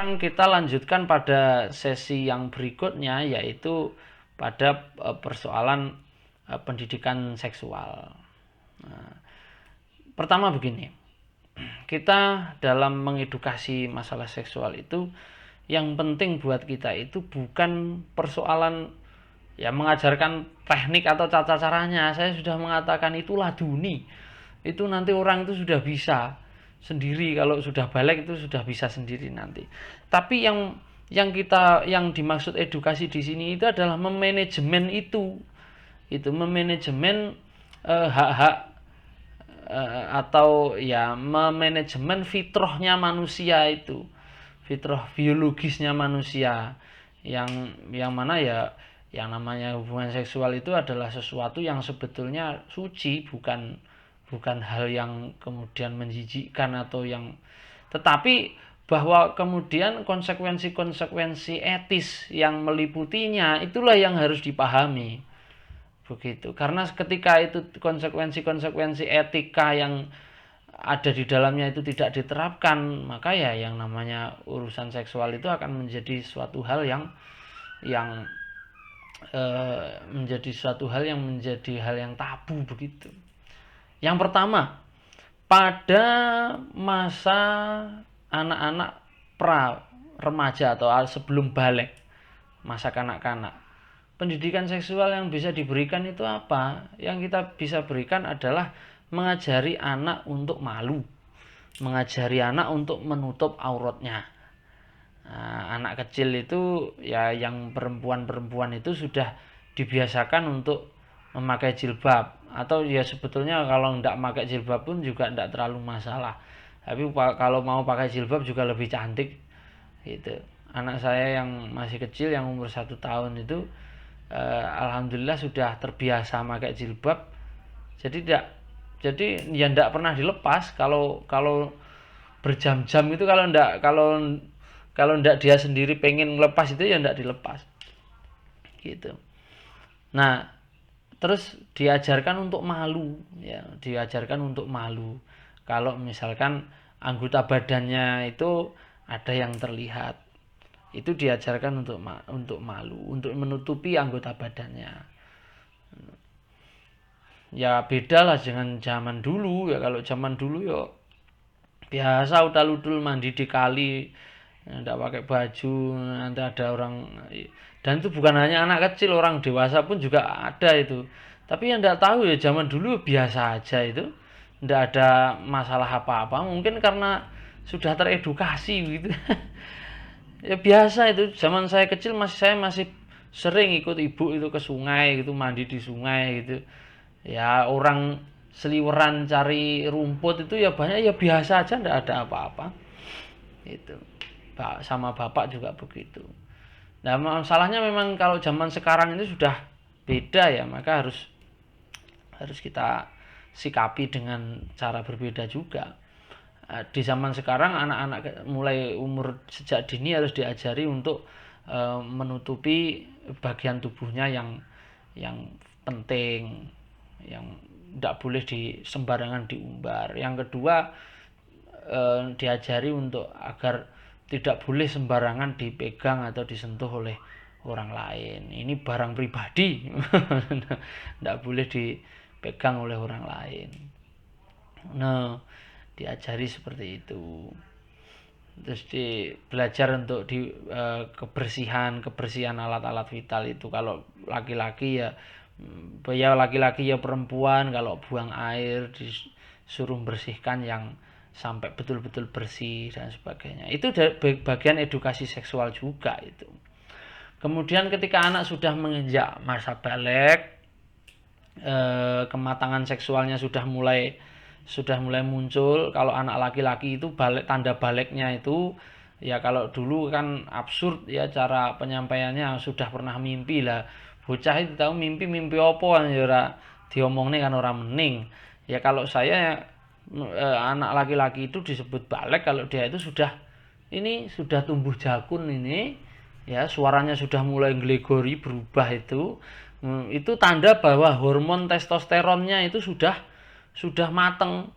Sekarang kita lanjutkan pada sesi yang berikutnya, yaitu pada persoalan pendidikan seksual. Nah, pertama begini, kita dalam mengedukasi masalah seksual itu yang penting buat kita itu bukan persoalan ya mengajarkan teknik atau tata caranya. Saya sudah mengatakan itulah duni. Itu nanti orang itu sudah bisa sendiri, kalau sudah balik itu sudah bisa sendiri nanti. Tapi yang dimaksud edukasi di sini itu adalah memanajemen itu. Itu memanajemen hak-hak atau ya memanajemen fitrahnya manusia itu, fitrah biologisnya manusia, yang mana ya yang namanya hubungan seksual itu adalah sesuatu yang sebetulnya suci, bukan bukan hal yang kemudian menjijikkan atau yang, tetapi bahwa kemudian konsekuensi-konsekuensi etis yang meliputinya itulah yang harus dipahami. Begitu. Karena ketika itu konsekuensi-konsekuensi etika yang ada di dalamnya itu tidak diterapkan, maka ya yang namanya urusan seksual itu akan menjadi suatu hal yang menjadi hal yang tabu begitu. Yang pertama, pada masa anak-anak pra remaja atau sebelum balik, masa kanak-kanak, pendidikan seksual yang bisa diberikan itu apa? Yang kita bisa berikan adalah mengajari anak untuk malu, mengajari anak untuk menutup auratnya. Nah, anak kecil itu ya yang perempuan-perempuan itu sudah dibiasakan untuk memakai jilbab, atau ya sebetulnya kalau tidak pakai jilbab pun juga tidak terlalu masalah. Tapi kalau mau pakai jilbab juga lebih cantik gitu. Anak saya yang masih kecil yang umur 1 tahun itu alhamdulillah sudah terbiasa pakai jilbab, jadi ya tidak pernah dilepas. Kalau berjam-jam itu, kalau ndak dia sendiri pengen lepas itu ya ndak dilepas gitu. Nah, terus diajarkan untuk malu, ya diajarkan untuk malu kalau misalkan anggota badannya itu ada yang terlihat, itu diajarkan untuk malu, untuk menutupi anggota badannya. Ya beda lah dengan zaman dulu. Ya kalau zaman dulu ya biasa udal-udul mandi di kali, tidak pakai baju, nanti ada orang, dan itu bukan hanya anak kecil, orang dewasa pun juga ada itu. Tapi yang tidak tahu ya zaman dulu biasa aja itu, tidak ada masalah apa-apa, mungkin karena sudah teredukasi gitu. Ya biasa itu, zaman saya kecil saya masih sering ikut ibu itu ke sungai gitu, mandi di sungai gitu. Ya orang seliweran cari rumput itu ya banyak, ya biasa aja, ndak ada apa-apa itu. Sama bapak juga begitu. Nah, masalahnya memang kalau zaman sekarang ini sudah beda ya, maka harus kita sikapi dengan cara berbeda juga. Di zaman sekarang anak-anak mulai umur sejak dini harus diajari untuk menutupi bagian tubuhnya yang penting, yang tidak boleh sembarangan diumbar. Yang kedua, diajari untuk agar tidak boleh sembarangan dipegang atau disentuh oleh orang lain. Ini barang pribadi, tidak boleh dipegang oleh orang lain. Nah, diajari seperti itu. Terus belajar untuk kebersihan alat-alat vital itu. Kalau laki-laki ya laki-laki ya perempuan, kalau buang air disuruh bersihkan yang sampai betul-betul bersih dan sebagainya. Itu bagian edukasi seksual juga itu. Kemudian ketika anak sudah menginjak masa balik, kematangan seksualnya sudah mulai muncul. Kalau anak laki-laki itu tanda baliknya itu ya, kalau dulu kan absurd ya cara penyampaiannya, sudah pernah mimpi lah. Bocah itu tahu mimpi apa kan ya ora diomongne kan orang mening. Ya kalau saya anak laki-laki itu disebut balik kalau dia itu sudah tumbuh jakun ini ya, suaranya sudah mulai glegori berubah itu tanda bahwa hormon testosteronnya itu sudah mateng,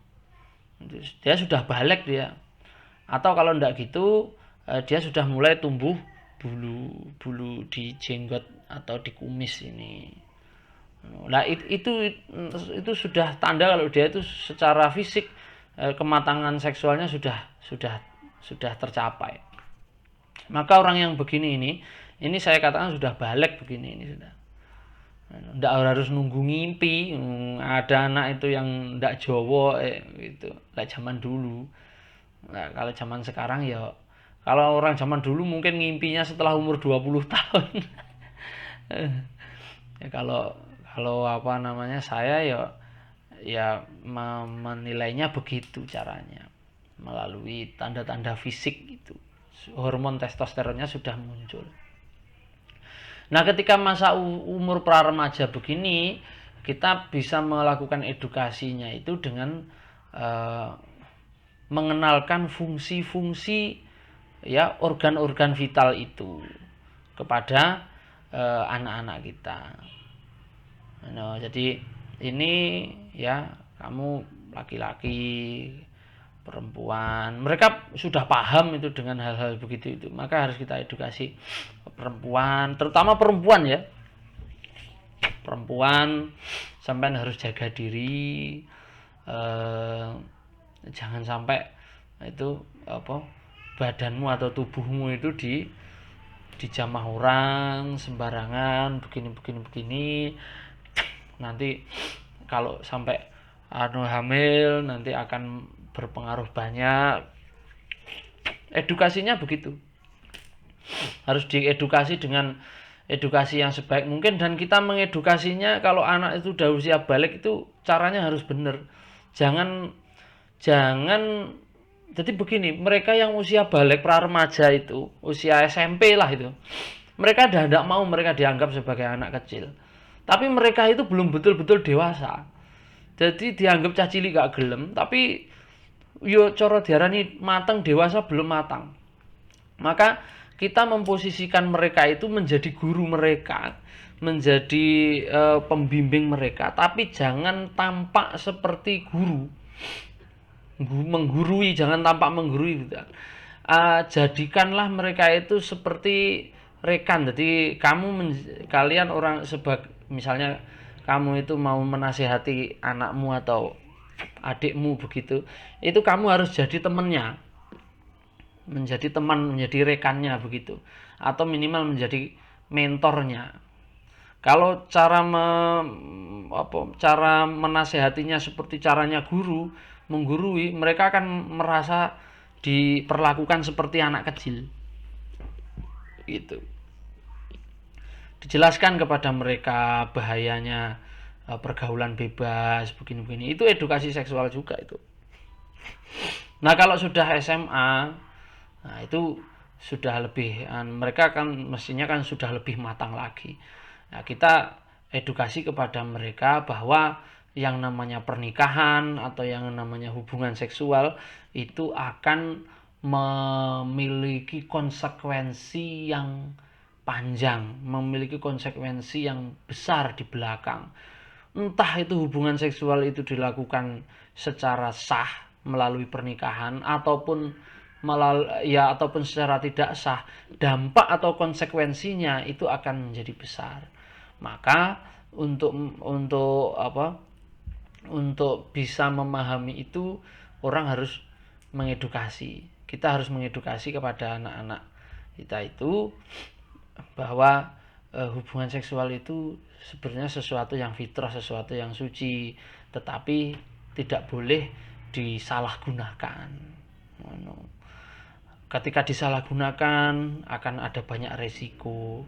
dia sudah balik dia. Atau kalau enggak gitu dia sudah mulai tumbuh bulu di jenggot atau di kumis ini. Nah itu sudah tanda kalau dia itu secara fisik kematangan seksualnya sudah tercapai. Maka orang yang begini ini saya katakan sudah balik begini ini sudah. Nggak harus nunggu ngimpi. Ada anak itu yang nggak Jawa gitu, kayak zaman dulu. Nah, kalau zaman sekarang ya, kalau orang zaman dulu mungkin ngimpinya setelah umur 20 tahun. Ya, kalau apa namanya, saya ya menilainya begitu caranya, melalui tanda-tanda fisik itu. Hormon testosteronnya sudah muncul. Nah, ketika masa umur pra remaja begini, kita bisa melakukan edukasinya itu dengan mengenalkan fungsi-fungsi ya organ-organ vital itu kepada anak-anak kita. Nah, jadi ini ya, kamu laki-laki, perempuan, mereka sudah paham itu dengan hal-hal begitu itu. Maka harus kita edukasi perempuan, terutama perempuan ya. Perempuan sampai harus jaga diri, jangan sampai itu badanmu atau tubuhmu itu dijamah orang sembarangan begini. Nanti kalau sampai hamil nanti akan berpengaruh banyak. Edukasinya begitu, harus diedukasi dengan edukasi yang sebaik mungkin. Dan kita mengedukasinya, kalau anak itu udah usia balik itu caranya harus benar. Jangan jadi begini, mereka yang usia balik pra remaja itu, usia SMP lah itu, mereka dah tidak mau mereka dianggap sebagai anak kecil, tapi mereka itu belum betul-betul dewasa. Jadi dianggap cah cilik gak gelem, tapi yo cara diarani matang, dewasa belum matang. Maka kita memposisikan mereka itu menjadi guru mereka, menjadi pembimbing mereka, tapi jangan tampak seperti guru. Menggurui, jangan tampak menggurui. Jadikanlah mereka itu seperti rekan. Jadi kalian orang misalnya kamu itu mau menasihati anakmu atau adikmu begitu, itu kamu harus jadi temannya, menjadi teman, menjadi rekannya begitu, atau minimal menjadi mentornya. Kalau cara menasehatinya seperti caranya guru, menggurui, mereka akan merasa diperlakukan seperti anak kecil gitu. Dijelaskan kepada mereka bahayanya pergaulan bebas begini. Itu edukasi seksual juga itu. Nah, kalau sudah SMA, nah itu sudah lebih, mereka kan mestinya kan sudah lebih matang lagi. Nah, kita edukasi kepada mereka bahwa yang namanya pernikahan atau yang namanya hubungan seksual itu akan memiliki konsekuensi yang panjang, memiliki konsekuensi yang besar di belakang. Entah itu hubungan seksual itu dilakukan secara sah melalui pernikahan ataupun secara tidak sah, dampak atau konsekuensinya itu akan menjadi besar. Maka untuk bisa memahami itu, orang harus mengedukasi. Kita harus mengedukasi kepada anak-anak kita itu bahwa hubungan seksual itu sebenarnya sesuatu yang fitrah, sesuatu yang suci, tetapi tidak boleh disalahgunakan. Ketika disalahgunakan akan ada banyak resiko.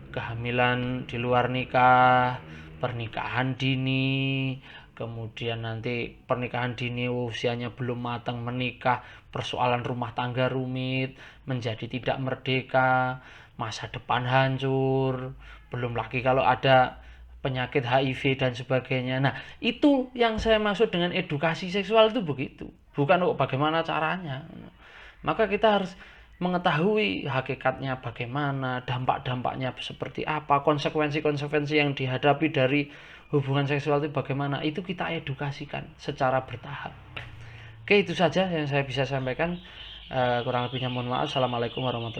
Kehamilan di luar nikah, pernikahan dini, kemudian nanti pernikahan dini usianya belum matang menikah, persoalan rumah tangga rumit, menjadi tidak merdeka, masa depan hancur, belum lagi kalau ada penyakit HIV dan sebagainya. Nah, itu yang saya maksud dengan edukasi seksual itu begitu. Bukan bagaimana caranya. Maka kita harus mengetahui hakikatnya bagaimana, dampak-dampaknya seperti apa, konsekuensi-konsekuensi yang dihadapi dari hubungan seksual itu bagaimana. Itu kita edukasikan secara bertahap. Oke, itu saja yang saya bisa sampaikan. Kurang lebihnya mohon maaf. Assalamualaikum warahmatullahi